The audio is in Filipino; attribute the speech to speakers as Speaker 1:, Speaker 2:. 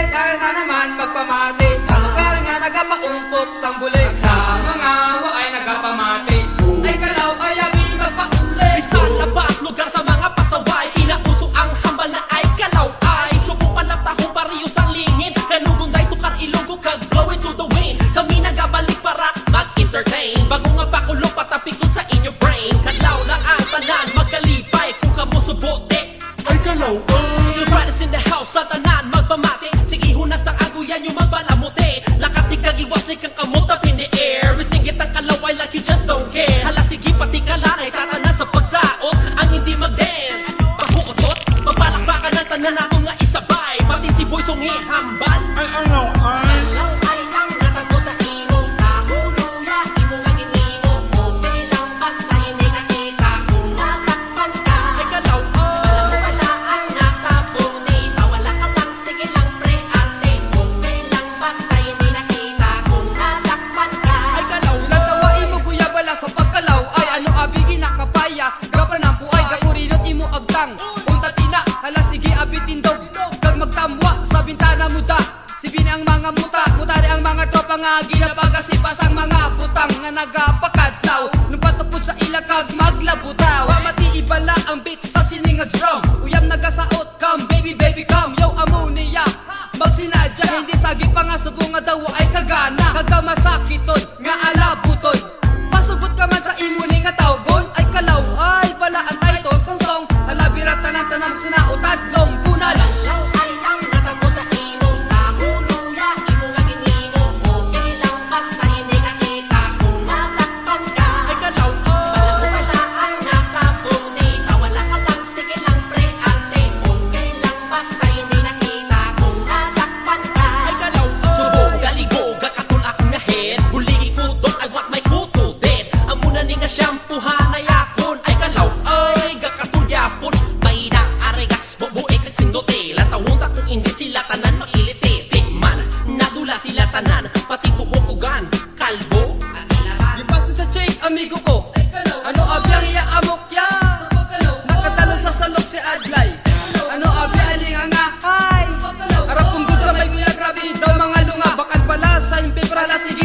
Speaker 1: kaya na naman magpamati sa lugar nga nagapaumpot sang bulig. Sa mga wa ay nagapamati, ay kalaw ay abi magpauli.
Speaker 2: Sa labas lugar sa mga pasaway, inauso ang hambal na ay kalaw ay subukan na tahong bariyo sang lingin. Kanugong day tukar ilunggo kag blow it to the wind. Kami nagabalik para mag-entertain, bago nga pakulong patapikot sa inyo brain. Kalaw lang ang tanan magkalipay kung kamo subote ay kalaw ay. The brothers in the house sa tanan magpamati, sige hunas ng aguyan yung magbalamuti. Lakati kag iwasli kang kamot up in the air, isingit ang kalaway like you just don't care. Hala sige pati kalanay tatanan sa pagsaot, ang hindi mag-dance paghuutot, papalakpakan ng tanan ako nga isabay, pati si boy song hambal.
Speaker 3: Ay ano ay?
Speaker 2: Kalaw ay lang natamo sa imo, kahuluya imo nga ginimo. Okay lang basta hindi nakita kung natakpan ka. Ay kalaw ay wala ang natabo ni tawala ka lang, sige lang pre ate. Okay lang basta hindi nakita kung natakpan ka. Ay kalaw
Speaker 1: Natawain mo kuya bala sa pagkalaw ay ano abigi nakapaya. Gapan ang buhay kakurinot imo agtang. Unta tina hala sige abitin dog. Kag magtamwa sa bintana muda. Sibini ang mga muta, mutari ang mga tropa nga ginapagasipas ang mga butang nga nagapakadlaw. Nung patupod sa ila kag maglabutaw. Pamati ibala ang beat sa sining nga drum. Uyam nagasaot, come baby baby come. Yo ammonia, magsinadya hindi sagi pa nga subong nga daw ay kagana. Kagka masakiton nga alabuton. Pasugot ka man sa imo ni nga tawgon ay kalaw ay bala ang title sang song. Halabira tanan-tanan sinautad long bunal.
Speaker 2: Kalaw ay lang natamo sa imo, kahuluya imo nga ginimo. Okay lang basta hindi nakita kung natakpan ka. Ay kalaw wala ang natabo ni tawala ka lang, sige lang pre ate. Okay lang basta hindi nakita kung natakpan ka. Ay kalaw subong galigo gakatul akong nga head, buligi ko dok ay what may kuto dead. Amuna ni nga shampoohan ay akon. Ay kalaw ay gakatul yapon, may na aregas bubue kag sindote. Latawon ta kung hindi sila tanan makilite. Di man nadula sila tanan, pati kuhukugan kalbo.
Speaker 1: Gipasti sa check amigo ko. Ano abyang iya amok ya? Nakatalo sa salok si Adlay. Ano abya aling nga ay? Arap kung gusto may kuya grabe daw mga lunga. Bakal pala sa impipra la sige